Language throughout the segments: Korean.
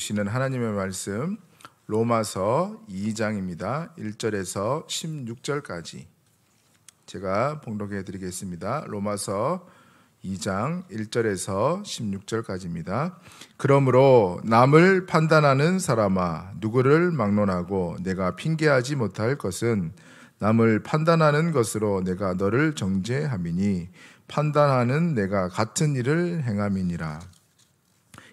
주시는 하나님의 말씀 로마서 2장입니다. 1절에서 16절까지 제가 봉독해 드리겠습니다. 로마서 2장 1절에서 16절까지입니다. 그러므로 남을 판단하는 사람아 누구를 막론하고 내가 핑계하지 못할 것은 남을 판단하는 것으로 내가 너를 정죄함이니 판단하는 내가 같은 일을 행함이니라.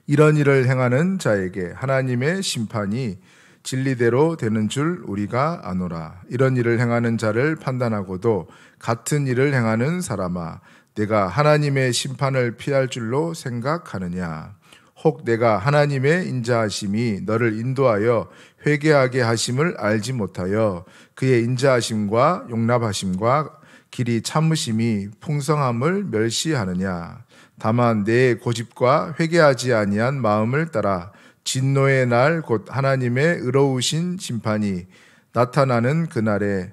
이런 일을 행하는 자에게 하나님의 심판이 진리대로 되는 줄 우리가 아노라. 이런 일을 행하는 자를 판단하고도 같은 일을 행하는 사람아 내가 하나님의 심판을 피할 줄로 생각하느냐. 혹 내가 하나님의 인자하심이 너를 인도하여 회개하게 하심을 알지 못하여 그의 인자하심과 용납하심과 길이 참으심이 풍성함을 멸시하느냐. 다만 내 고집과 회개하지 아니한 마음을 따라 진노의 날 곧 하나님의 의로우신 심판이 나타나는 그날에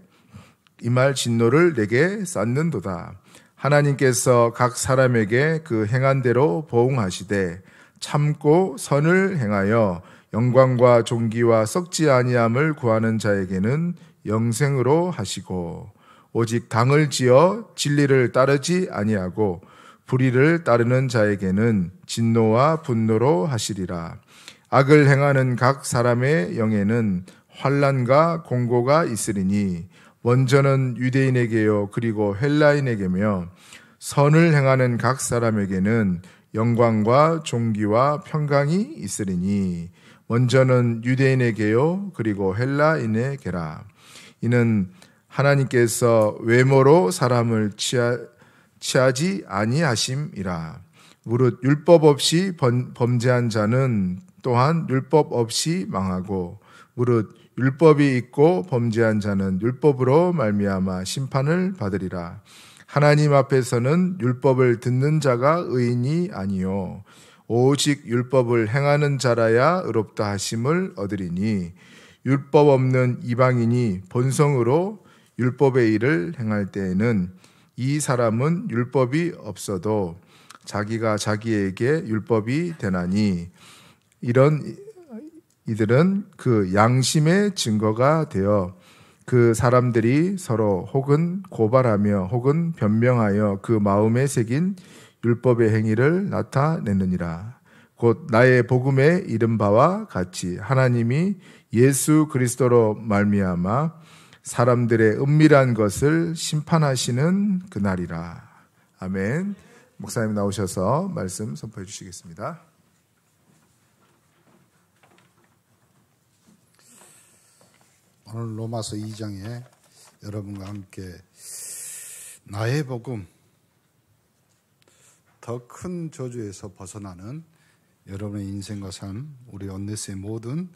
임할 진노를 내게 쌓는도다. 하나님께서 각 사람에게 그 행한 대로 보응하시되 참고 선을 행하여 영광과 존귀와 썩지 아니함을 구하는 자에게는 영생으로 하시고 오직 당을 지어 진리를 따르지 아니하고 불의를 따르는 자에게는 진노와 분노로 하시리라. 악을 행하는 각 사람의 영에는 환난과 공고가 있으리니 먼저는 유대인에게요 그리고 헬라인에게며 선을 행하는 각 사람에게는 영광과 존귀와 평강이 있으리니 먼저는 유대인에게요 그리고 헬라인에게라. 이는 하나님께서 외모로 사람을 취하지 아니하심이라. 무릇 율법 없이 범죄한 자는 또한 율법 없이 망하고 무릇 율법이 있고 범죄한 자는 율법으로 말미암아 심판을 받으리라. 하나님 앞에서는 율법을 듣는 자가 의인이 아니요 오직 율법을 행하는 자라야 의롭다 하심을 얻으리니 율법 없는 이방인이 본성으로 율법의 일을 행할 때에는 이 사람은 율법이 없어도 자기가 자기에게 율법이 되나니 이런 이들은 그 양심의 증거가 되어 그 사람들이 서로 혹은 고발하며 혹은 변명하여 그 마음에 새긴 율법의 행위를 나타내느니라. 곧 나의 복음에 이른 바와 같이 하나님이 예수 그리스도로 말미암아 사람들의 은밀한 것을 심판하시는 그날이라. 아멘. 목사님 나오셔서 말씀 선포해 주시겠습니다. 오늘 로마서 2장에 여러분과 함께 나의 복음, 더 큰 저주에서 벗어나는 여러분의 인생과 삶, 우리 온네스의 모든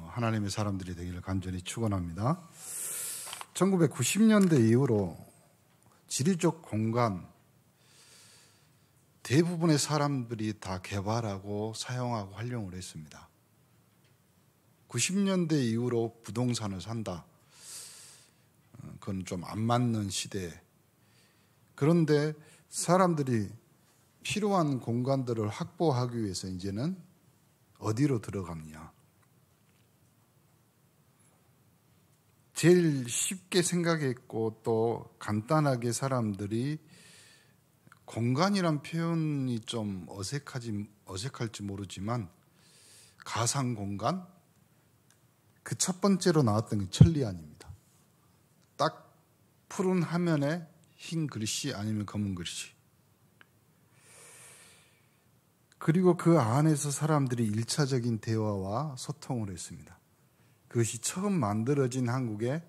하나님의 사람들이 되기를 간절히 축원합니다. 1990년대 이후로 지리적 공간 대부분의 사람들이 다 개발하고 사용하고 활용을 했습니다. 90년대 이후로 부동산을 산다. 그건 좀 안 맞는 시대. 그런데 사람들이 필요한 공간들을 확보하기 위해서 이제는 어디로 들어가느냐. 제일 쉽게 생각했고 또 간단하게 사람들이 공간이란 표현이 좀 어색할지 모르지만 가상 공간? 그 첫 번째로 나왔던 게 천리안입니다. 딱 푸른 화면에 흰 글씨 아니면 검은 글씨. 그리고 그 안에서 사람들이 일차적인 대화와 소통을 했습니다. 그것이 처음 만들어진 한국의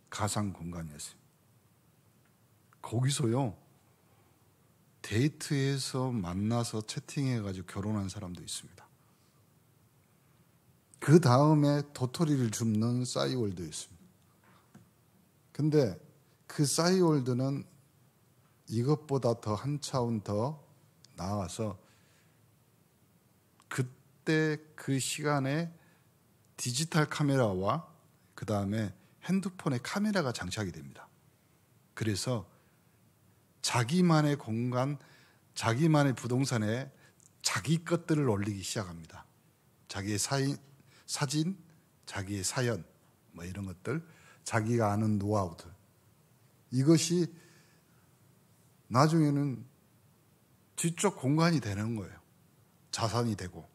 가상 공간이었습니다. 거기서요, 데이트에서 만나서 채팅해가지고 결혼한 사람도 있습니다. 그 다음에 도토리를 줍는 싸이월드였습니다. 근데 그 싸이월드는 이것보다 더 한 차원 더 나아가서 그때 그 시간에 디지털 카메라와 그 다음에 핸드폰에 카메라가 장착이 됩니다. 그래서 자기만의 공간, 자기만의 부동산에 자기 것들을 올리기 시작합니다. 자기의 사진, 자기의 사연, 뭐 이런 것들, 자기가 아는 노하우들, 이것이 나중에는 지적 공간이 되는 거예요. 자산이 되고.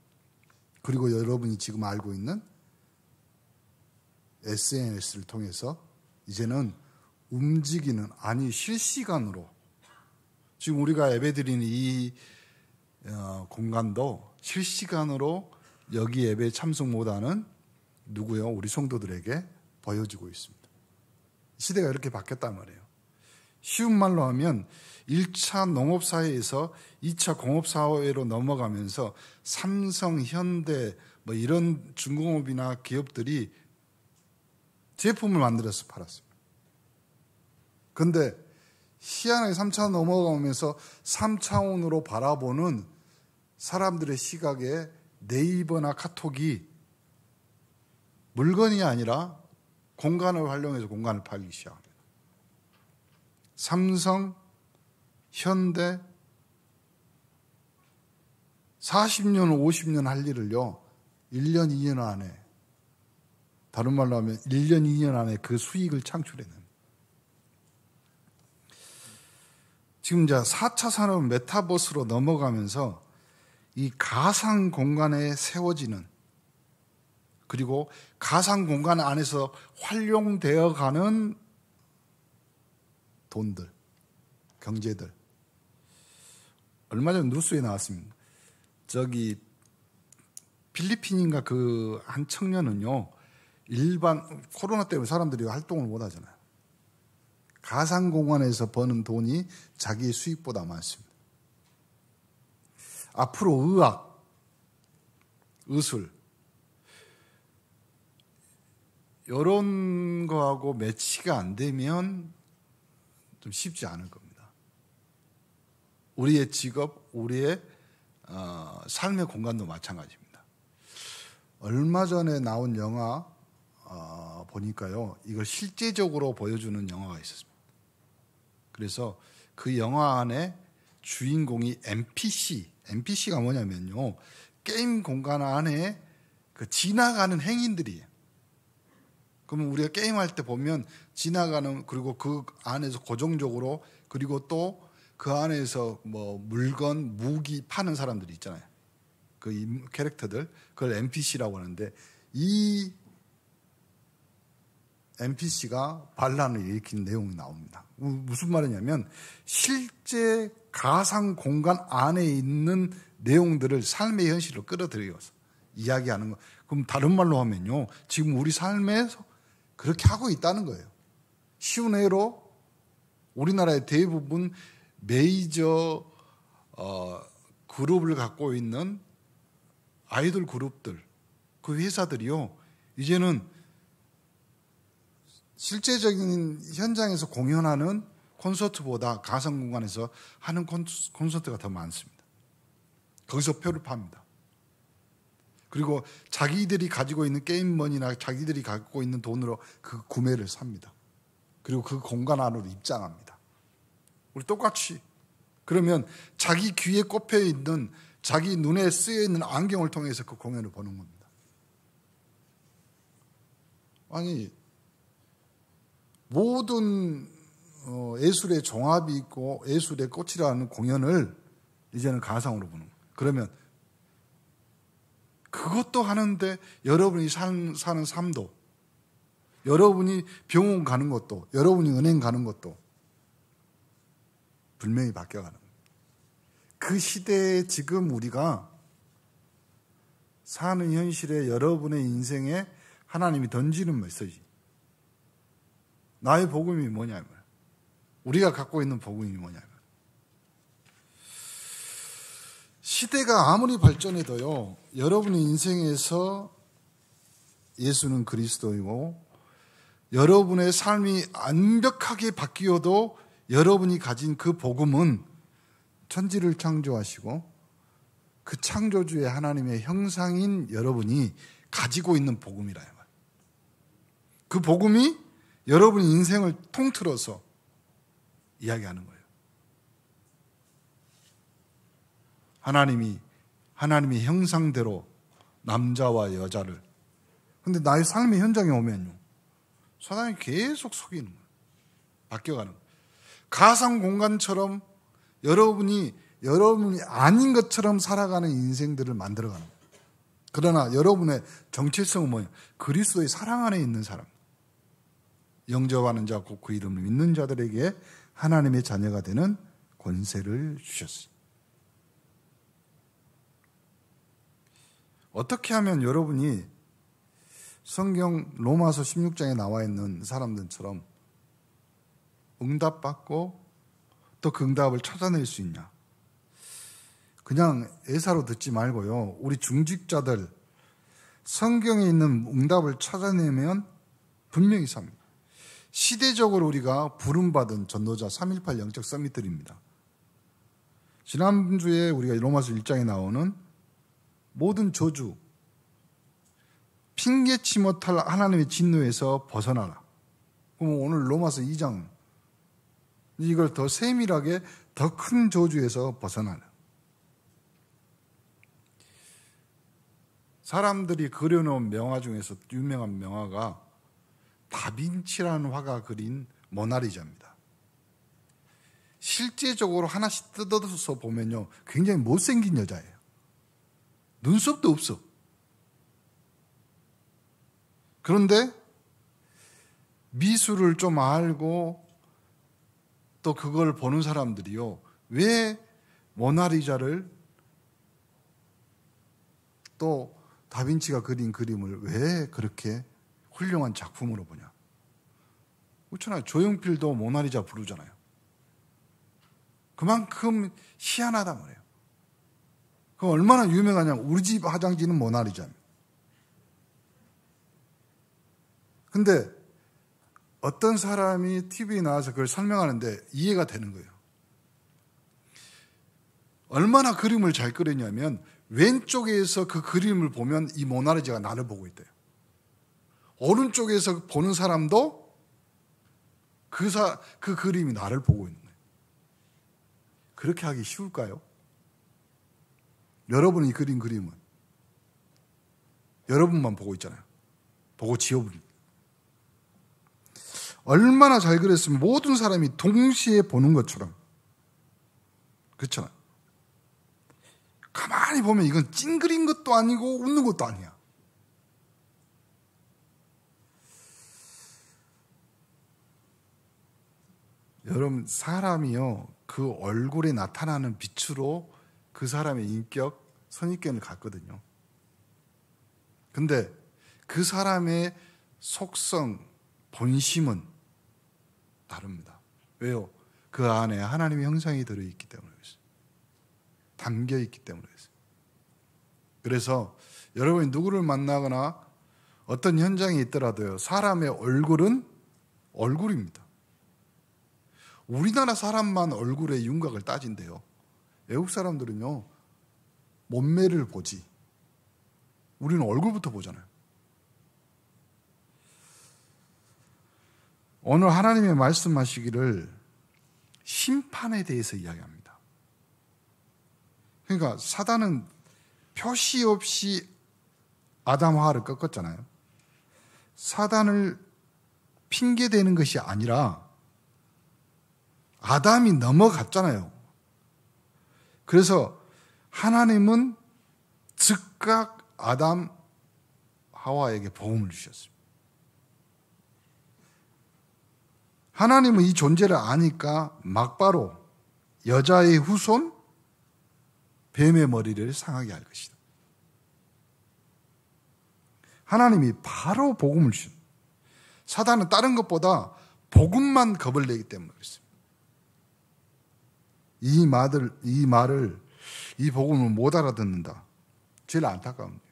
그리고 여러분이 지금 알고 있는 SNS를 통해서 이제는 움직이는, 아니 실시간으로, 지금 우리가 예배드리는 이 공간도 실시간으로 여기 예배 참석 못하는 누구요? 우리 성도들에게 보여지고 있습니다. 시대가 이렇게 바뀌었단 말이에요. 쉬운 말로 하면 1차 농업사회에서 2차 공업사회로 넘어가면서 삼성, 현대 뭐 이런 중공업이나 기업들이 제품을 만들어서 팔았습니다. 그런데 희한하게 3차 넘어가면서 3차원으로 바라보는 사람들의 시각에 네이버나 카톡이 물건이 아니라 공간을 활용해서 공간을 팔기 시작합니다. 삼성, 현대 40년, 50년 할 일을요 1년, 2년 안에, 다른 말로 하면 1년, 2년 안에 그 수익을 창출해냅니다. 지금 이제 4차 산업 메타버스로 넘어가면서 이 가상 공간에 세워지는, 그리고 가상 공간 안에서 활용되어 가는 돈들, 경제들. 얼마 전에 뉴스에 나왔습니다. 저기 필리핀인가 그 한 청년은요, 일반 코로나 때문에 사람들이 활동을 못 하잖아요. 가상 공간에서 버는 돈이 자기의 수익보다 많습니다. 앞으로 의학, 의술 이런 거하고 매치가 안 되면 좀 쉽지 않을 겁니다. 우리의 직업, 우리의 삶의 공간도 마찬가지입니다. 얼마 전에 나온 영화 보니까요, 이걸 실제적으로 보여주는 영화가 있었습니다. 그래서 그 영화 안에 주인공이 NPC가 뭐냐면요, 게임 공간 안에 그 지나가는 행인들이에요. 그러면 우리가 게임할 때 보면 지나가는, 그리고 그 안에서 고정적으로, 그리고 또 그 안에서 뭐 물건, 무기 파는 사람들이 있잖아요. 그 캐릭터들, 그걸 NPC라고 하는데, 이 NPC가 반란을 일으킨 내용이 나옵니다. 무슨 말이냐면 실제 가상 공간 안에 있는 내용들을 삶의 현실로 끌어들여서 이야기하는 거. 그럼 다른 말로 하면요, 지금 우리 삶에서 그렇게 하고 있다는 거예요. 쉬운 예로 우리나라의 대부분 메이저 그룹을 갖고 있는 아이돌 그룹들, 그 회사들이요, 이제는 실제적인 현장에서 공연하는 콘서트보다 가상 공간에서 하는 콘서트가 더 많습니다. 거기서 표를 팝니다. 그리고 자기들이 가지고 있는 게임머니나 자기들이 갖고 있는 돈으로 그 구매를 삽니다. 그리고 그 공간 안으로 입장합니다. 우리 똑같이. 그러면 자기 귀에 꼽혀 있는, 자기 눈에 쓰여 있는 안경을 통해서 그 공연을 보는 겁니다. 아니, 모든 예술의 종합이 있고 예술의 꽃이라는 공연을 이제는 가상으로 보는 거예요. 그러면 그것도 하는데 여러분이 사는 삶도, 여러분이 병원 가는 것도, 여러분이 은행 가는 것도 분명히 바뀌어가는 거예요. 그 시대에 지금 우리가 사는 현실에 여러분의 인생에 하나님이 던지는 메시지, 나의 복음이 뭐냐면, 우리가 갖고 있는 복음이 뭐냐면, 시대가 아무리 발전해도요, 여러분의 인생에서 예수는 그리스도이고, 여러분의 삶이 완벽하게 바뀌어도 여러분이 가진 그 복음은 천지를 창조하시고 그 창조주의 하나님의 형상인 여러분이 가지고 있는 복음이라 말이에요. 그 복음이 여러분의 인생을 통틀어서 이야기하는 거예요. 하나님의 형상대로 남자와 여자를. 근데 나의 삶의 현장에 오면요, 사단이 계속 속이는 거예요. 바뀌어가는 거예요. 가상 공간처럼 여러분이 아닌 것처럼 살아가는 인생들을 만들어가는 거예요. 그러나 여러분의 정체성은 뭐예요? 그리스도의 사랑 안에 있는 사람. 영접하는 자 곧 그 이름을 믿는 자들에게 하나님의 자녀가 되는 권세를 주셨어요. 어떻게 하면 여러분이 성경 로마서 16장에 나와 있는 사람들처럼 응답받고 또 그 응답을 찾아낼 수 있냐? 그냥 애사로 듣지 말고요, 우리 중직자들 성경에 있는 응답을 찾아내면 분명히 삽니다. 시대적으로 우리가 부름받은 전도자 3.18 영적 서밋들입니다. 지난주에 우리가 로마서 1장에 나오는 모든 저주, 핑계치 못할 하나님의 진노에서 벗어나라. 그럼 오늘 로마서 2장, 이걸 더 세밀하게 더 큰 저주에서 벗어나라. 사람들이 그려놓은 명화 중에서 유명한 명화가 다빈치라는 화가 그린 모나리자입니다. 실제적으로 하나씩 뜯어서 보면요, 굉장히 못생긴 여자예요. 눈썹도 없어. 그런데 미술을 좀 알고 또 그걸 보는 사람들이요, 왜 모나리자를, 또 다빈치가 그린 그림을 왜 그렇게 훌륭한 작품으로 보냐? 그렇잖아요. 조용필도 모나리자 부르잖아요. 그만큼 희한하단 말이에요. 그 얼마나 유명하냐면 우리 집 화장지는 모나리자입니다. 근데 어떤 사람이 TV에 나와서 그걸 설명하는데 이해가 되는 거예요. 얼마나 그림을 잘 그렸냐면 왼쪽에서 그 그림을 보면 이 모나리자가 나를 보고 있대요. 오른쪽에서 보는 사람도 그 그림이 나를 보고 있는 거예요. 그렇게 하기 쉬울까요? 여러분이 그린 그림은 여러분만 보고 있잖아요. 보고 지워버립니다. 얼마나 잘 그렸으면 모든 사람이 동시에 보는 것처럼. 그렇잖아요. 가만히 보면 이건 찡그린 것도 아니고 웃는 것도 아니야. 여러분, 사람이요, 그 얼굴에 나타나는 빛으로 그 사람의 인격, 선입견을 갖거든요. 근데 그 사람의 속성, 본심은 다릅니다. 왜요? 그 안에 하나님의 형상이 들어있기 때문에 그랬어요. 담겨있기 때문에 그랬어요. 그래서 여러분이 누구를 만나거나 어떤 현장에 있더라도요, 사람의 얼굴은 얼굴입니다. 우리나라 사람만 얼굴의 윤곽을 따진대요. 외국 사람들은요, 몸매를 보지. 우리는 얼굴부터 보잖아요. 오늘 하나님의 말씀하시기를 심판에 대해서 이야기합니다. 그러니까 사단은 표시 없이 아담 하와를 꺾었잖아요. 사단을 핑계대는 것이 아니라 아담이 넘어갔잖아요. 그래서 하나님은 즉각 아담 하와에게 복음을 주셨습니다. 하나님은 이 존재를 아니까 막바로 여자의 후손 뱀의 머리를 상하게 할 것이다. 하나님이 바로 복음을 주십니다. 사단은 다른 것보다 복음만 겁을 내기 때문에 그렇습니다. 이 복음을 못 알아듣는다. 제일 안타까운 거예요.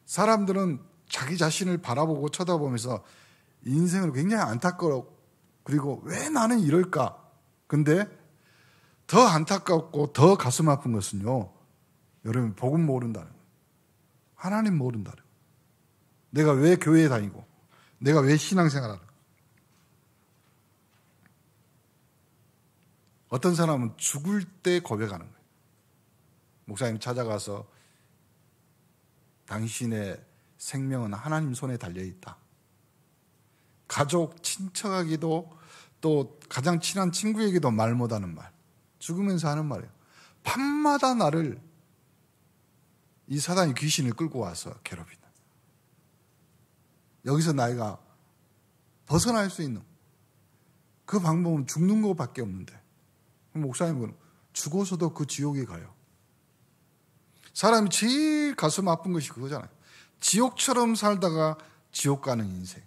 사람들은 자기 자신을 바라보고 쳐다보면서 인생을 굉장히 안타까워, 그리고 왜 나는 이럴까? 근데 더 안타깝고 더 가슴 아픈 것은요, 여러분, 복음 모른다는 거예요. 하나님 모른다는 거예요. 내가 왜 교회에 다니고, 내가 왜 신앙생활을 하는 거예요. 어떤 사람은 죽을 때 고백하는 거예요. 목사님 찾아가서 당신의 생명은 하나님 손에 달려있다. 가족, 친척에게도 또 가장 친한 친구에게도 말 못하는 말, 죽으면서 하는 말이에요. 밤마다 나를 이 사단이 귀신을 끌고 와서 괴롭힌다. 여기서 나이가 벗어날 수 있는 그 방법은 죽는 것밖에 없는데, 목사님은 죽어서도 그 지옥에 가요. 사람이 제일 가슴 아픈 것이 그거잖아요. 지옥처럼 살다가 지옥 가는 인생.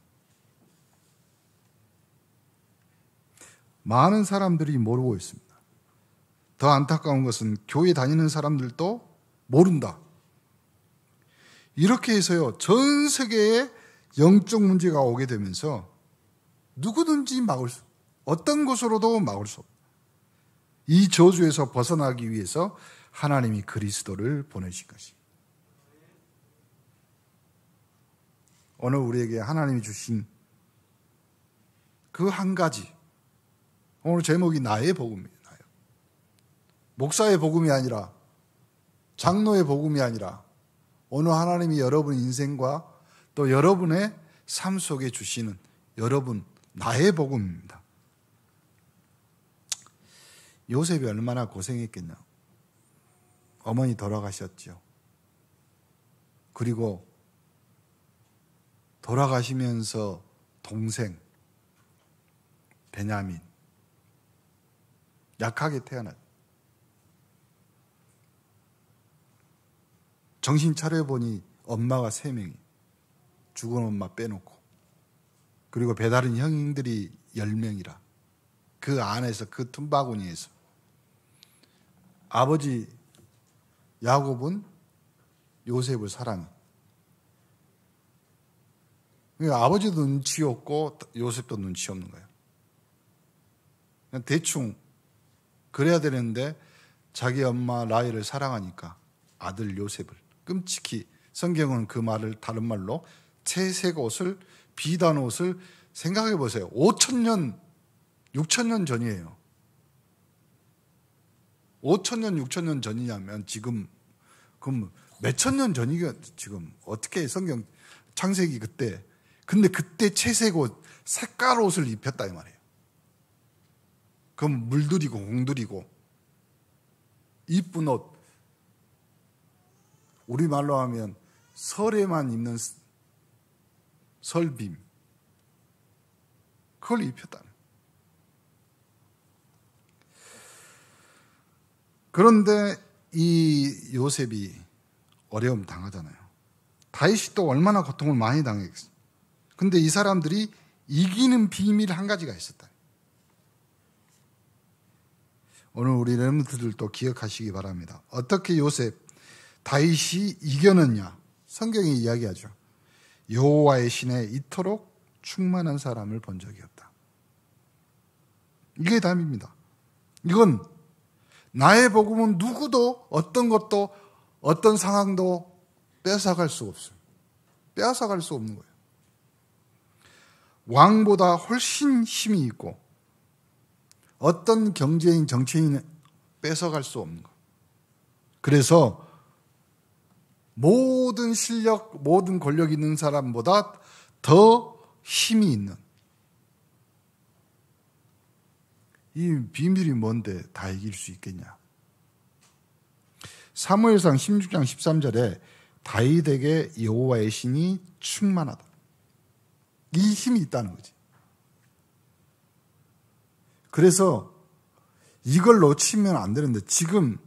많은 사람들이 모르고 있습니다. 더 안타까운 것은 교회 다니는 사람들도 모른다. 이렇게 해서요, 전 세계에 영적 문제가 오게 되면서 누구든지 막을 수, 어떤 것으로도 막을 수 없다. 이 저주에서 벗어나기 위해서 하나님이 그리스도를 보내신 것입니다. 오늘 우리에게 하나님이 주신 그 한 가지, 오늘 제목이 나의 복음이에요. 목사의 복음이 아니라, 장로의 복음이 아니라, 오늘 하나님이 여러분 인생과 또 여러분의 삶 속에 주시는 여러분 나의 복음입니다. 요셉이 얼마나 고생했겠냐. 어머니 돌아가셨죠. 그리고 돌아가시면서 동생 베냐민 약하게 태어났죠. 정신 차려보니 엄마가 3명이, 죽은 엄마 빼놓고, 그리고 배다른 형님들이 10명이라 그 안에서, 그 틈바구니에서 아버지 야곱은 요셉을 사랑해. 아버지도 눈치 없고 요셉도 눈치 없는 거예요. 그냥 대충 그래야 되는데 자기 엄마 라헬을 사랑하니까 아들 요셉을 끔찍히, 성경은 그 말을 다른 말로 채색 옷을, 비단 옷을, 생각해 보세요. 5,000년, 6,000년 전이에요. 5,000년, 6,000년 전이냐면 지금 그럼 몇천 년 전이가 지금 어떻게 성경 창세기 그때, 근데 그때 채색 옷, 색깔 옷을 입혔다 이 말이에요. 그럼 물들이고 공들이고 이쁜 옷, 우리말로 하면 설에만 입는 설빔, 그걸 입혔다. 그런데 이 요셉이 어려움 당하잖아요. 다윗이 또 얼마나 고통을 많이 당했겠어요. 근데 이 사람들이 이기는 비밀 한 가지가 있었다. 오늘 우리 렘넌트들도 기억하시기 바랍니다. 어떻게 요셉, 다윗이 이겨냈냐? 성경이 이야기하죠. 여호와의 신에 이토록 충만한 사람을 본 적이 없다. 이게 답입니다. 이건 나의 복음은 누구도 어떤 것도 어떤 상황도 뺏어갈 수 없어요. 빼앗아갈 수 없는 거예요. 왕보다 훨씬 힘이 있고 어떤 경제인, 정치인은 뺏어갈 수 없는 거예요. 그래서 모든 실력, 모든 권력 있는 사람보다 더 힘이 있는, 이 비밀이 뭔데 다 이길 수 있겠냐. 사무엘상 16장 13절에 다윗에게 여호와의 신이 충만하다. 이 힘이 있다는 거지. 그래서 이걸 놓치면 안 되는데, 지금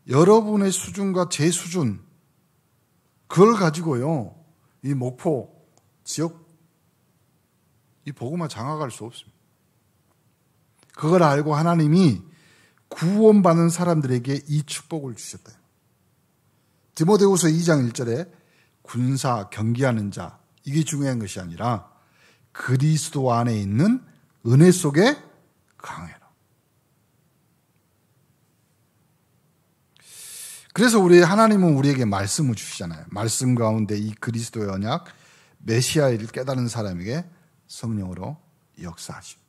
여러분의 수준과 제 수준, 그걸 가지고요, 이 목포 지역, 이 복음화 장악할 수 없습니다. 그걸 알고 하나님이 구원받는 사람들에게 이 축복을 주셨다. 디모데후서 2장 1절에 군사, 경기하는 자, 이게 중요한 것이 아니라 그리스도 안에 있는 은혜 속에 강해라. 그래서 우리 하나님은 우리에게 말씀을 주시잖아요. 말씀 가운데 이 그리스도의 언약, 메시아를 깨달은 사람에게 성령으로 역사하시고.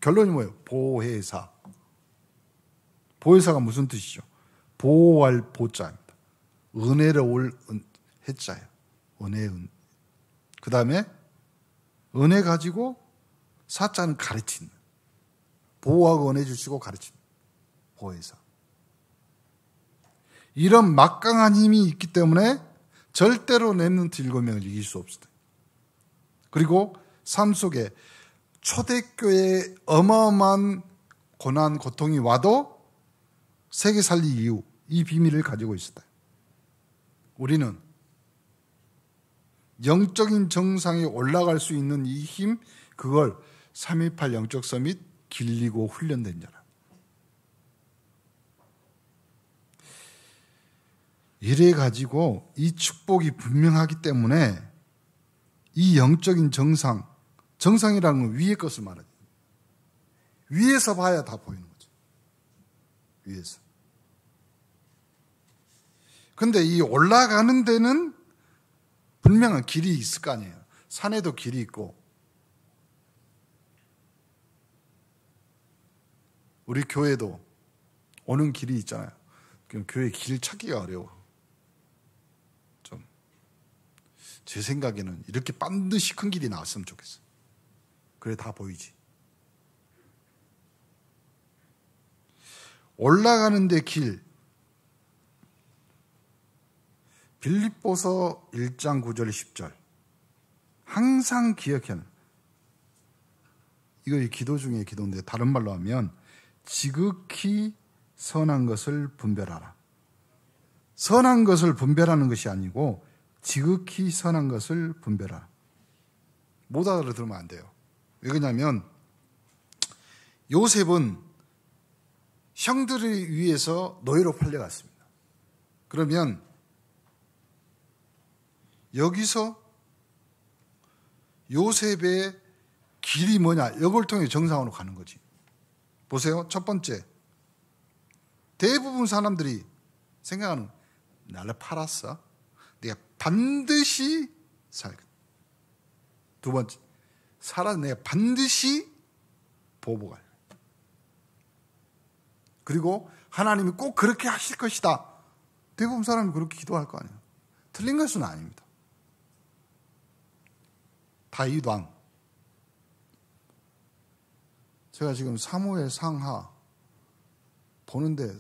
결론이 뭐예요? 보혜사. 보혜사가 무슨 뜻이죠? 보호할 보자입니다. 은혜로울, 해자예요. 은혜의 은. 그 다음에 은혜 가지고 사자는 가르치는. 보호하고 은혜 주시고 가르치는. 보혜사. 이런 막강한 힘이 있기 때문에 절대로 렘넌트 7명을 이길 수 없습니다. 그리고 삶 속에 초대교회의 어마어마한 고난, 고통이 와도 세계 살리 이유, 이 비밀을 가지고 있었다. 우리는 영적인 정상에 올라갈 수 있는 이 힘, 그걸 3.18 영적 서밋 길리고 훈련된 자라. 이래 가지고 이 축복이 분명하기 때문에 이 영적인 정상이라는 건 위의 것을 말하죠. 위에서 봐야 다 보이는 거죠. 위에서. 근데 이 올라가는 데는 분명한 길이 있을 거 아니에요. 산에도 길이 있고. 우리 교회도 오는 길이 있잖아요. 교회 길 찾기가 어려워. 제 생각에는 이렇게 반드시 큰 길이 나왔으면 좋겠어요. 그래 다 보이지. 올라가는 데 길. 빌립보서 1장 9절 10절. 항상 기억해야. 이거 기도 중에 기도인데 다른 말로 하면 지극히 선한 것을 분별하라. 선한 것을 분별하는 것이 아니고 지극히 선한 것을 분별하라. 못 알아들으면 안 돼요. 왜 그러냐면 요셉은 형들을 위해서 노예로 팔려갔습니다. 그러면 여기서 요셉의 길이 뭐냐? 이걸 통해 정상으로 가는 거지. 보세요. 첫 번째, 대부분 사람들이 생각하는 나를 팔았어. 내가 반드시 살겠다. 두 번째, 살아서 내가 반드시 보복할. 그리고 하나님이 꼭 그렇게 하실 것이다. 대부분 사람이 그렇게 기도할 거 아니에요. 틀린 것은 아닙니다. 다윗 왕. 제가 지금 사무엘 상하 보는데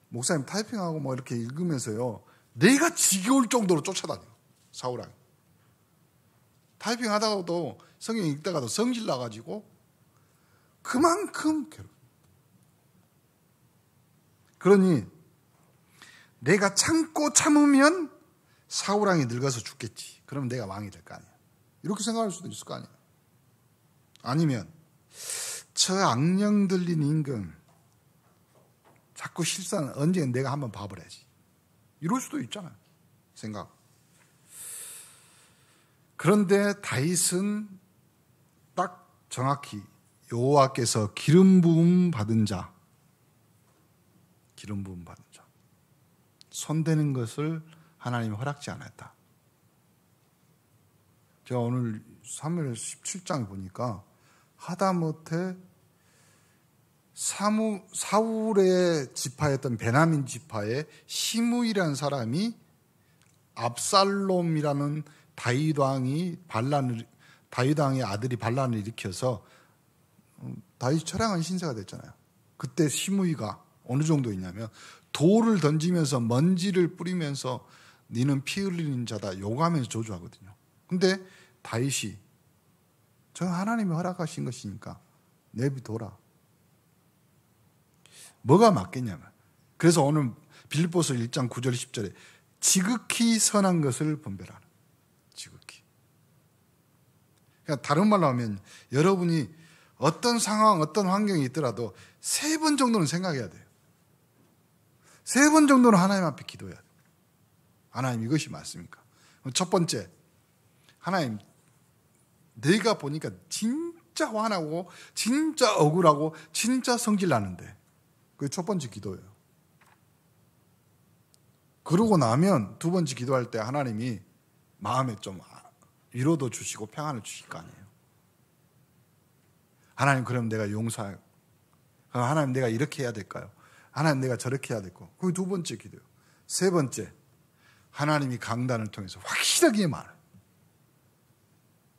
목사님 타이핑하고 뭐 이렇게 읽으면서요. 내가 지겨울 정도로 쫓아다녀요. 사울왕. 타이핑 하다가도 성경 읽다가도 성질 나가지고 그만큼 괴로워. 그러니 내가 참고 참으면 사울왕이 늙어서 죽겠지. 그러면 내가 왕이 될 거 아니야. 이렇게 생각할 수도 있을 거 아니야. 아니면 저 악령 들린 임금 자꾸 실수하는 언젠가 내가 한번 봐버려야지. 이럴 수도 있잖아요. 생각. 그런데 다윗은 딱 정확히 여호와께서 기름 부음 받은 자, 기름 부음 받은 자, 손대는 것을 하나님이 허락지 않았다. 제가 오늘 사무엘 17장에 보니까 하다못해 사울의 지파였던 베냐민 지파의 시므이라는 사람이 압살롬이라는 다윗 왕의 아들이 반란을 일으켜서 다윗이 처량한 신세가 됐잖아요. 그때 시므이가 어느 정도 있냐면 돌을 던지면서 먼지를 뿌리면서 니는 피 흘리는 자다 욕하면서 저주하거든요. 근데 다윗이 저 하나님이 허락하신 것이니까 내비둬라. 뭐가 맞겠냐면 그래서 오늘 빌립보서 1장 9절 10절에 지극히 선한 것을 분별하라. 지극히. 그러니까 다른 말로 하면 여러분이 어떤 상황, 어떤 환경이 있더라도 3번 정도는 생각해야 돼요. 3번 정도는 하나님 앞에 기도해야 돼요. 하나님 이것이 맞습니까? 첫 번째, 하나님 내가 보니까 진짜 화나고 진짜 억울하고 진짜 성질 나는데 그게 첫 번째 기도예요. 그러고 나면 두 번째 기도할 때 하나님이 마음에 좀 위로도 주시고 평안을 주실 거 아니에요. 하나님 그럼 내가 용서해요. 그럼 하나님 내가 이렇게 해야 될까요? 하나님 내가 저렇게 해야 될까요? 그게 두 번째 기도예요. 세 번째, 하나님이 강단을 통해서 확실하게 말해요.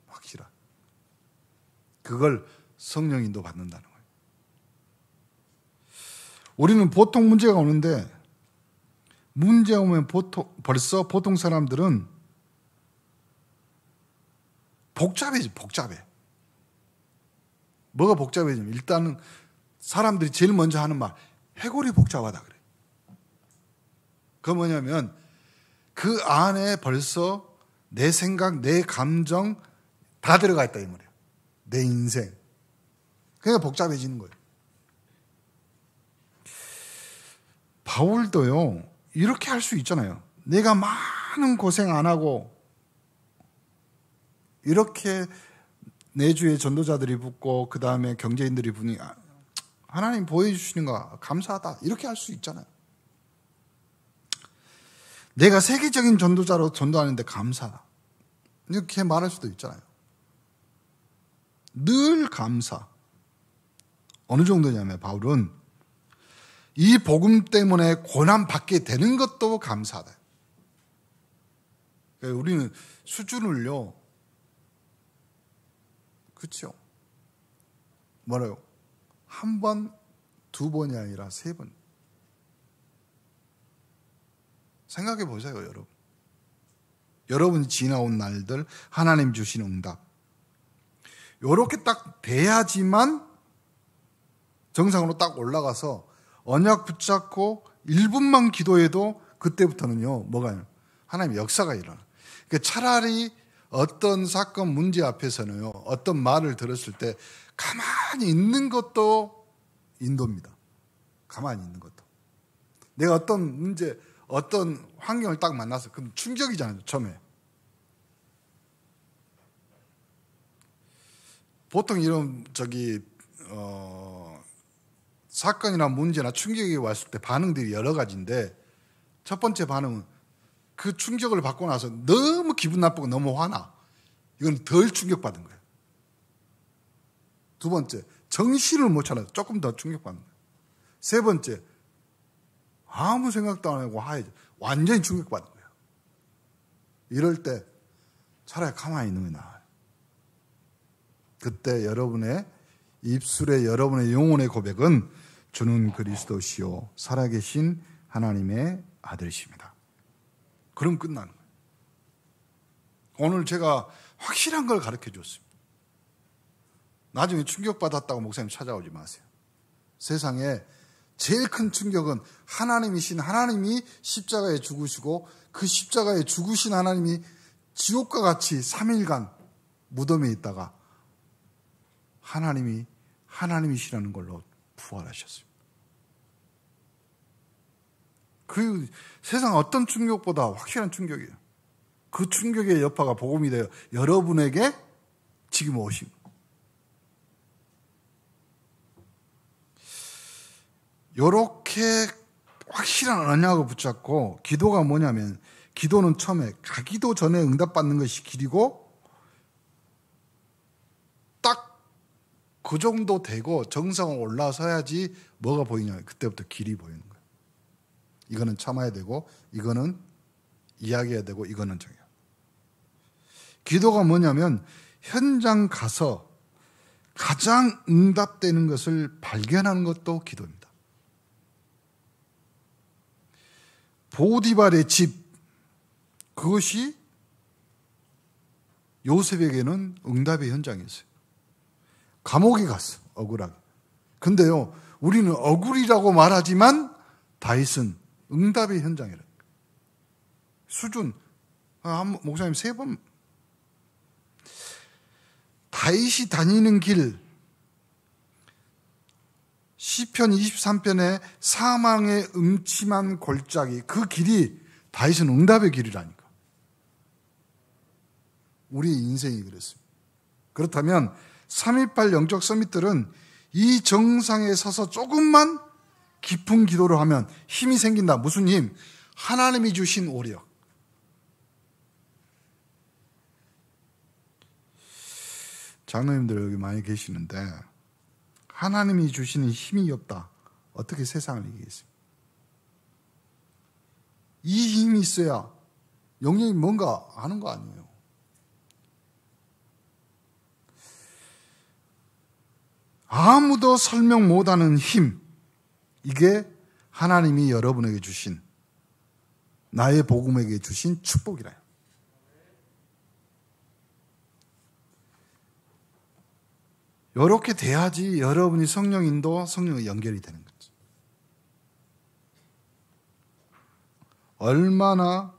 확실하게. 그걸 성령 인도 받는다는 거예요. 우리는 보통 문제가 오는데 문제가 오면 벌써 보통 사람들은 복잡해지, 복잡해. 뭐가 복잡해지면 일단은 사람들이 제일 먼저 하는 말, 해골이 복잡하다 그래. 그거 뭐냐면 그 안에 벌써 내 생각, 내 감정 다 들어가 있다 이 말이에요. 내 인생. 그러니까 복잡해지는 거예요. 바울도요, 이렇게 할 수 있잖아요. 내가 많은 고생 안 하고 이렇게 내 주위에 전도자들이 붙고 그 다음에 경제인들이 붙니 하나님 보여주시는 거 감사하다 이렇게 할 수 있잖아요. 내가 세계적인 전도자로 전도하는데 감사하다 이렇게 말할 수도 있잖아요. 늘 감사. 어느 정도냐면 바울은 이 복음 때문에 고난받게 되는 것도 감사하다. 그러니까 우리는 수준을요, 그렇죠? 뭐래요? 한 번, 두 번이 아니라 세 번. 생각해 보세요, 여러분. 여러분이 지나온 날들, 하나님 주신 응답. 요렇게 딱 돼야지만 정상으로 딱 올라가서 언약 붙잡고 1분만 기도해도 그때부터는요, 뭐가요? 하나님의 역사가 일어나. 그러니까 차라리 어떤 사건, 문제 앞에서는요, 어떤 말을 들었을 때 가만히 있는 것도 인도입니다. 가만히 있는 것도. 내가 어떤 문제, 어떤 환경을 딱 만나서, 그럼 충격이잖아요, 처음에. 보통 이런, 사건이나 문제나 충격이 왔을 때 반응들이 여러 가지인데, 첫 번째 반응은 그 충격을 받고 나서 너무 기분 나쁘고 너무 화나. 이건 덜 충격받은 거예요. 두 번째, 정신을 못 차려서 조금 더 충격받는 거예요. 세 번째, 아무 생각도 안 하고 하얘져. 완전히 충격받는 거예요. 이럴 때 차라리 가만히 있는 게 나아요. 그때 여러분의 입술에 여러분의 영혼의 고백은 주는 그리스도시요 살아계신 하나님의 아들이십니다. 그럼 끝나는 거예요. 오늘 제가 확실한 걸 가르쳐 줬습니다. 나중에 충격받았다고 목사님 찾아오지 마세요. 세상에 제일 큰 충격은 하나님이신 하나님이 십자가에 죽으시고 그 십자가에 죽으신 하나님이 지옥과 같이 3일간 무덤에 있다가 하나님이 하나님이시라는 걸로 부활하셨습니다. 그 세상 어떤 충격보다 확실한 충격이에요. 그 충격의 여파가 복음이 되어 여러분에게 지금 오신 거예요. 요렇게 확실한 언약을 붙잡고 기도가 뭐냐면 기도는 처음에 가기도 전에 응답받는 것이 길이고 딱 그 정도 되고 정상으로 올라서야지 뭐가 보이냐 그때부터 길이 보이는 거예요. 이거는 참아야 되고 이거는 이야기해야 되고 이거는 정해야 돼요. 기도가 뭐냐면 현장 가서 가장 응답되는 것을 발견하는 것도 기도입니다. 보디발의 집, 그것이 요셉에게는 응답의 현장이었어요. 감옥에 갔어, 억울하게. 근데요, 우리는 억울이라고 말하지만 다윗은 응답의 현장이라. 수준, 목사님 3번. 다윗이 다니는 길, 시편 23편의 사망의 음침한 골짜기, 그 길이 다윗은 응답의 길이라니까. 우리의 인생이 그랬습니다. 그렇다면 3.18 영적 서밋들은 이 정상에 서서 조금만 깊은 기도를 하면 힘이 생긴다. 무슨 힘? 하나님이 주신 오력. 장로님들 여기 많이 계시는데 하나님이 주시는 힘이 없다. 어떻게 세상을 이기겠습니까? 이 힘이 있어야 영령이 뭔가 아는 거 아니에요. 아무도 설명 못하는 힘, 이게 하나님이 여러분에게 주신, 나의 복음에게 주신 축복이라요. 이렇게 돼야지 여러분이 성령인도 성령과 연결이 되는 거죠. 얼마나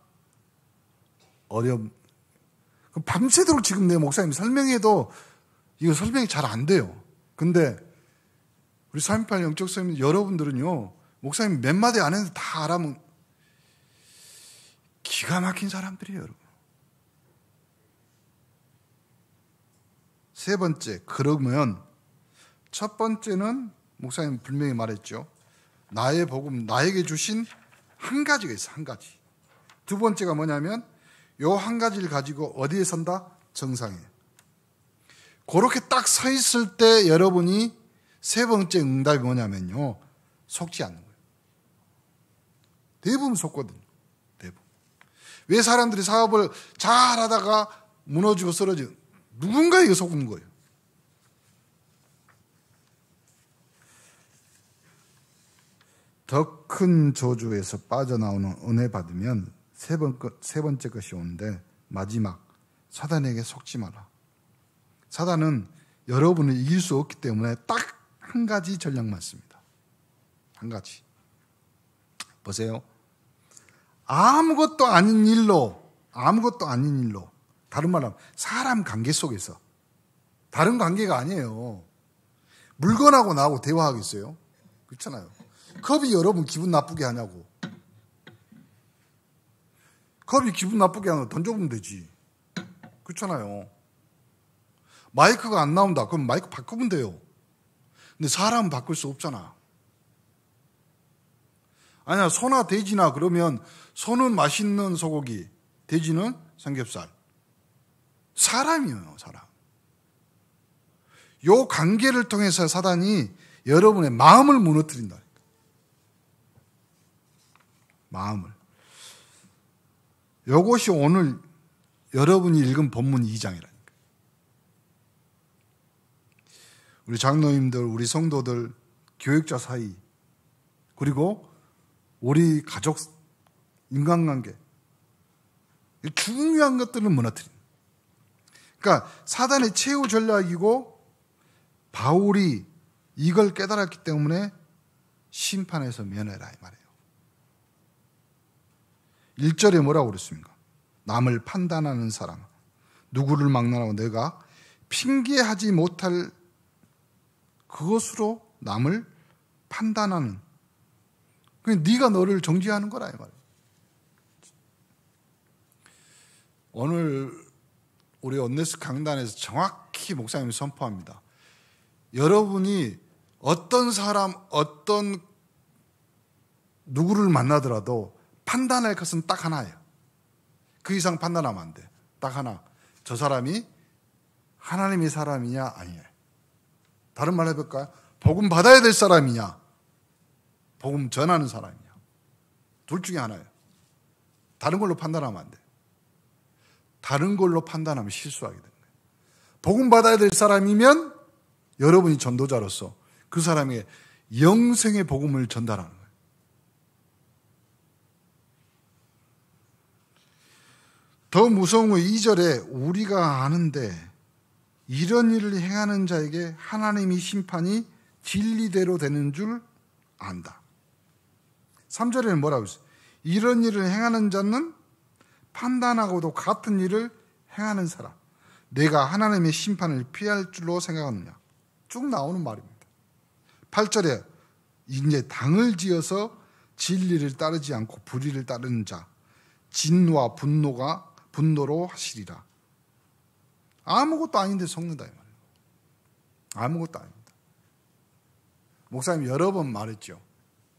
밤새도록 지금 내 목사님 설명해도 이거 설명이 잘 안 돼요. 근데 우리 3.18 영적 선생님 여러분들은요, 목사님 몇 마디 안 했는데 다 알아면 기가 막힌 사람들이에요, 여러분. 세 번째, 그러면 첫 번째는 목사님 분명히 말했죠. 나의 복음, 나에게 주신 한 가지가 있어, 한 가지. 두 번째가 뭐냐면 요 한 가지를 가지고 어디에 선다? 정상에. 그렇게 딱 서 있을 때 여러분이 세 번째 응답이 뭐냐면요, 속지 않는 거예요. 대부분 속거든요. 대부분. 왜 사람들이 사업을 잘 하다가 무너지고 쓰러지고, 누군가에게 속는 거예요. 더 큰 저주에서 빠져나오는 은혜 받으면 세 번째 것이 오는데, 마지막, 사단에게 속지 마라. 사단은 여러분을 이길 수 없기 때문에 딱 한 가지 전략만 씁니다. 한 가지. 보세요. 아무것도 아닌 일로, 다른 말로 하면 사람 관계 속에서, 다른 관계가 아니에요. 물건하고 나하고 대화하겠어요? 그렇잖아요. 컵이 여러분 기분 나쁘게 하냐고. 컵이 기분 나쁘게 하면 던져보면 되지. 그렇잖아요. 마이크가 안 나온다. 그럼 마이크 바꾸면 돼요. 근데 사람은 바꿀 수 없잖아. 아니야, 소나 돼지나 그러면 소는 맛있는 소고기, 돼지는 삼겹살. 사람이에요, 사람. 요 관계를 통해서 사단이 여러분의 마음을 무너뜨린다. 마음을. 요것이 오늘 여러분이 읽은 본문 2장이라니까. 우리 장로님들, 우리 성도들, 교육자 사이, 그리고 우리 가족, 인간관계, 중요한 것들을 무너뜨린. 그러니까 사단의 최후 전략이고, 바울이 이걸 깨달았기 때문에 심판에서 면해라 이 말이에요. 1절에 뭐라고 그랬습니까? 남을 판단하는 사람, 누구를 막론하고 내가 핑계하지 못할 그것으로 남을 판단하는, 그러니까 네가 너를 정죄하는 거라 이 말이에요. 오늘 우리 언네스 강단에서 정확히 목사님이 선포합니다. 여러분이 어떤 사람, 어떤 누구를 만나더라도 판단할 것은 딱 하나예요. 그 이상 판단하면 안 돼. 딱 하나. 저 사람이 하나님의 사람이냐 아니냐. 다른 말 해볼까요? 복음 받아야 될 사람이냐, 복음 전하는 사람이냐. 둘 중에 하나예요. 다른 걸로 판단하면 안 돼. 다른 걸로 판단하면 실수하게 되는 거예요. 복음 받아야 될 사람이면 여러분이 전도자로서 그 사람에게 영생의 복음을 전달하는 거예요. 더 무서운 건 2절에 우리가 아는데 이런 일을 행하는 자에게 하나님의 심판이 진리대로 되는 줄 안다. 3절에는 뭐라고 했어요? 이런 일을 행하는 자는 판단하고도 같은 일을 행하는 사람, 내가 하나님의 심판을 피할 줄로 생각하느냐. 쭉 나오는 말입니다. 8절에 이제 당을 지어서 진리를 따르지 않고 불의를 따르는 자, 진노와 분노로 하시리라. 아무것도 아닌데 속는다 이 말이에요. 아무것도 아닙니다. 목사님 여러 번 말했죠.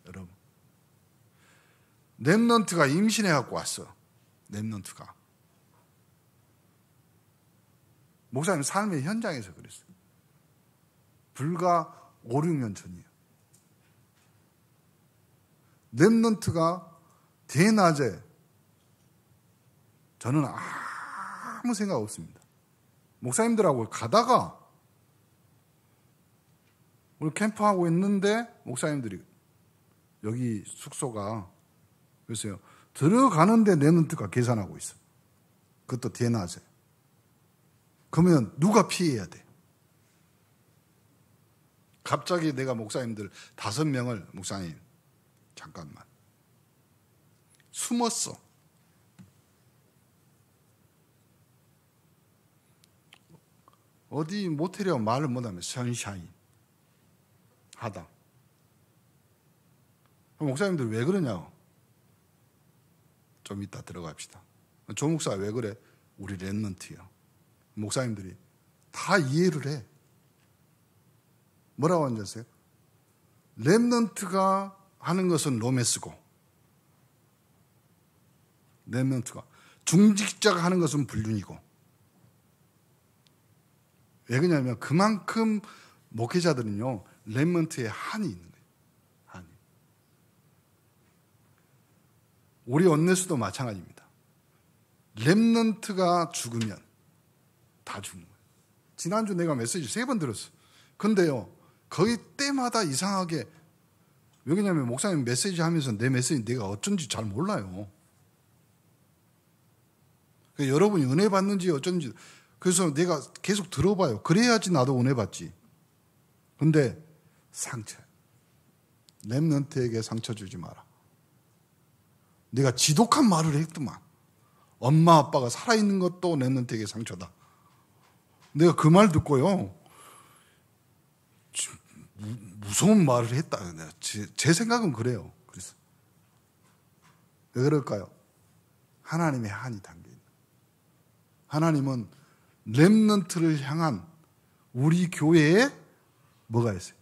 여러 번. 렘넌트가 임신해 갖고 왔어. 렘넌트가. 목사님 삶의 현장에서 그랬어요. 불과 5, 6년 전이에요. 렘넌트가 대낮에 저는 아무 생각 없습니다. 목사님들하고 가다가 우리 캠프하고 있는데 목사님들이 여기 숙소가 그래서요. 들어가는데 랩넌트가 계산하고 있어. 그것도 뒤에 나세요. 그러면 누가 피해야 돼? 갑자기 내가 목사님들 5명을 목사님 잠깐만 숨었어. 어디 모텔이야 말을 못하면 선샤인 하다. 목사님들 왜 그러냐고. 좀 이따 들어갑시다. 조 목사 왜 그래? 우리 랩넌트요. 목사님들이 다 이해를 해. 뭐라고 하는지 아세요? 랩넌트가 하는 것은 로메스고 랩넌트가 중직자가 하는 것은 불륜이고. 왜 그러냐면 그만큼 목회자들은요 랩넌트에 한이 있는 거예요. 한이. 우리 원내수도 마찬가지입니다. 랩넌트가 죽으면 다 죽는 거예요. 지난주 내가 메시지 3번 들었어. 근데요 거의 때마다 이상하게 왜 그러냐면 목사님 메시지 하면서 내 메시지 내가 어쩐지 잘 몰라요. 여러분이 은혜 받는지 어쩐지 그래서 내가 계속 들어봐요. 그래야지 나도 은혜 받지. 근데 상처. 랩넌트에게 상처 주지 마라. 내가 지독한 말을 했더만. 엄마 아빠가 살아있는 것도 랩넌트에게 상처다. 내가 그 말 듣고요. 무서운 말을 했다. 제 생각은 그래요. 그래서 왜 그럴까요? 하나님의 한이 담겨 있는. 하나님은 랩넌트를 향한 우리 교회에 뭐가 있어요?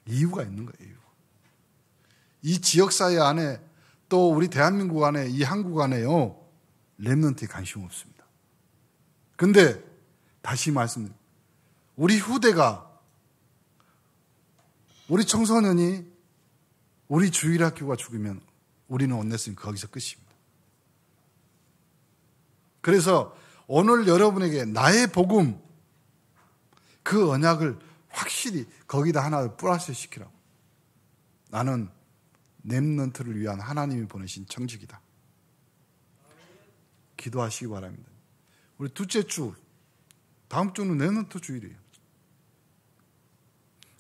이유가 있는 거예요. 이 지역사회 안에 또 우리 대한민국 안에 이 한국 안에요. 랩넌트에 관심 없습니다. 근데 다시 말씀드립니다. 우리 후대가 우리 청소년이 우리 주일학교가 죽으면 우리는 원내스님 거기서 끝입니다. 그래서 오늘 여러분에게 나의 복음 그 언약을 확실히 거기다 하나 플러스 시키라고. 나는 랩넌트를 위한 하나님이 보내신 청직이다. 기도하시기 바랍니다. 우리 둘째 주 다음 주는 랩넌트 주일이에요.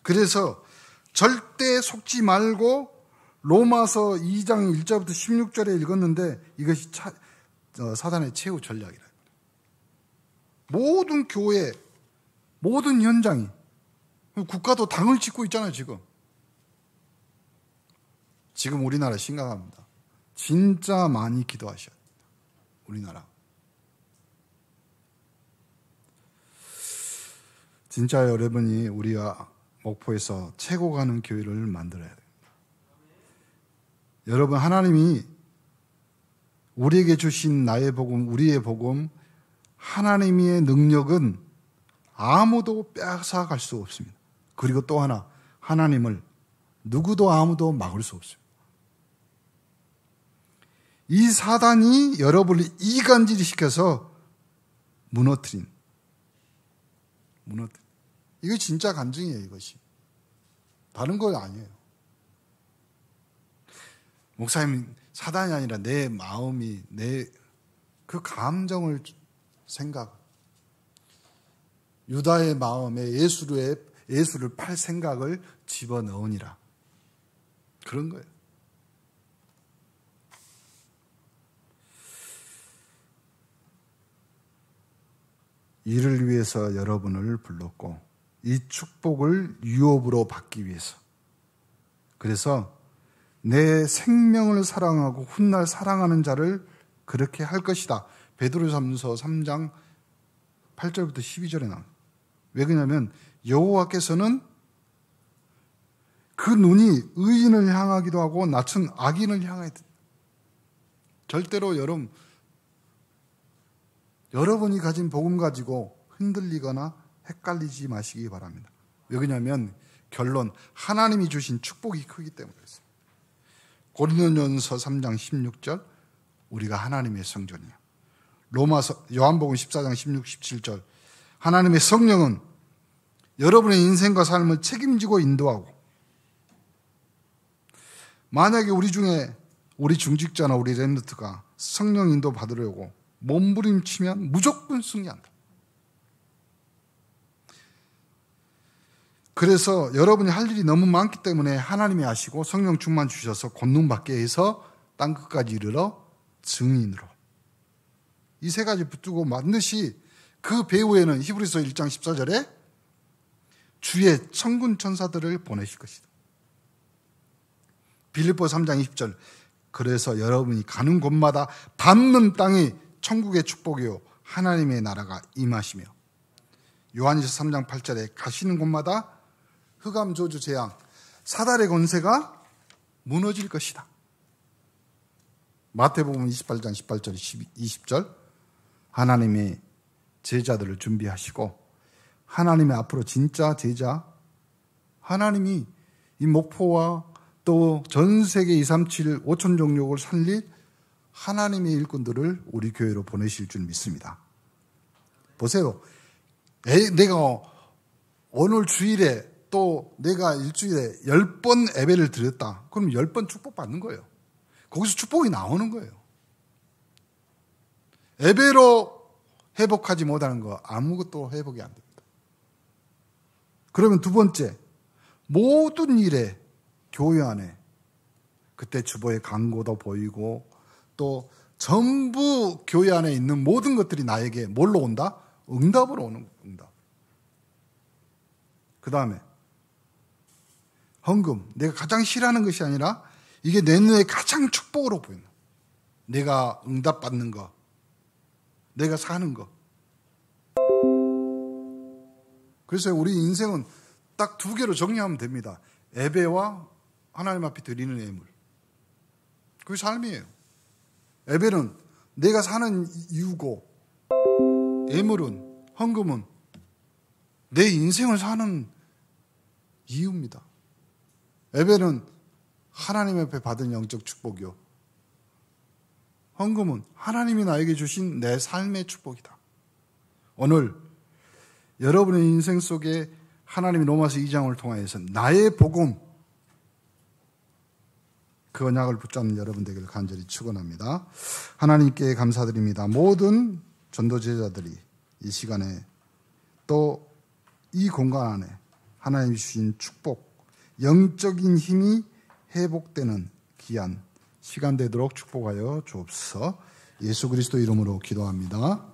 그래서 절대 속지 말고 로마서 2장 1절부터 16절에 읽었는데 이것이 사단의 최후 전략이라. 모든 교회, 모든 현장이 국가도 당을 짓고 있잖아요. 지금 우리나라 심각합니다. 진짜 많이 기도하셔야 됩니다. 우리나라. 진짜 여러분이 우리가 목포에서 최고 가는 교회를 만들어야 됩니다. 여러분 하나님이 우리에게 주신 나의 복음, 우리의 복음, 하나님의 능력은 아무도 빼앗아갈 수 없습니다. 그리고 또 하나, 하나님을 누구도 아무도 막을 수 없습니다. 이 사단이 여러분을 이간질시켜서 무너뜨린. 이거 진짜 간증이에요, 이것이. 다른 거 아니에요. 목사님, 사단이 아니라 내 마음이, 내 그 감정을 생각. 유다의 마음에 예수를 팔 생각을 집어넣으니라. 그런 거예요. 이를 위해서 여러분을 불렀고 이 축복을 유업으로 받기 위해서. 그래서 내 생명을 사랑하고 훗날 사랑하는 자를 그렇게 할 것이다. 베드로전서 3장 8절부터 12절에 나옵니다. 왜 그러냐면 여호와께서는 그 눈이 의인을 향하기도 하고 낯은 악인을 향하게 됩니다. 절대로 여러분이 가진 복음 가지고 흔들리거나 헷갈리지 마시기 바랍니다. 왜 그러냐면 결론 하나님이 주신 축복이 크기 때문에 그렇습니다. 고린도전서 3장 16절 우리가 하나님의 성전이에요. 로마서 요한복음 14장 16, 17절. 하나님의 성령은 여러분의 인생과 삶을 책임지고 인도하고, 만약에 우리 중에 우리 중직자나 우리 렘넌트가 성령 인도 받으려고 몸부림치면 무조건 승리한다. 그래서 여러분이 할 일이 너무 많기 때문에 하나님이 아시고 성령 충만 주셔서 권능 받게 해서 땅 끝까지 이르러 증인으로, 이 세 가지 붙들고 반드시 그 배후에는 히브리서 1장 14절에 주의 천군 천사들을 보내실 것이다. 빌립보 3장 20절, 그래서 여러분이 가는 곳마다 밟는 땅이 천국의 축복이요 하나님의 나라가 임하시며, 요한일서 3장 8절에 가시는 곳마다 흑암 저주 재앙 사달의 권세가 무너질 것이다. 마태복음 28장 18절 20절, 하나님의 제자들을 준비하시고 하나님의 앞으로 진짜 제자, 하나님이 이 목포와 또 전 세계 237 5천 종족을 살릴 하나님의 일꾼들을 우리 교회로 보내실 줄 믿습니다. 보세요. 내가 오늘 주일에 또 내가 일주일에 10번 예배를 드렸다. 그럼 10번 축복받는 거예요. 거기서 축복이 나오는 거예요. 예배로 회복하지 못하는 거 아무것도 회복이 안 됩니다. 그러면 두 번째, 모든 일에 교회 안에 그때 주보의 광고도 보이고 또 전부 교회 안에 있는 모든 것들이 나에게 뭘로 온다? 응답으로 오는 거예요. 응답. 그 다음에 헌금, 내가 가장 싫어하는 것이 아니라 이게 내 눈에 가장 축복으로 보이는, 내가 응답받는 거, 내가 사는 거. 그래서 우리 인생은 딱 두 개로 정리하면 됩니다. 예배와 하나님 앞에 드리는 예물. 그게 삶이에요. 예배는 내가 사는 이유고, 예물은, 헌금은 내 인생을 사는 이유입니다. 예배는 하나님 앞에 받은 영적 축복이요, 헌금은 하나님이 나에게 주신 내 삶의 축복이다. 오늘 여러분의 인생 속에 하나님이 로마서 2장을 통하여서 나의 복음, 그 언약을 붙잡는 여러분 되기를 간절히 축원합니다. 하나님께 감사드립니다. 모든 전도 제자들이 이 시간에 또 이 공간 안에 하나님이 주신 축복, 영적인 힘이 회복되는 귀한 시간 되도록 축복하여 주옵소서. 예수 그리스도 이름으로 기도합니다.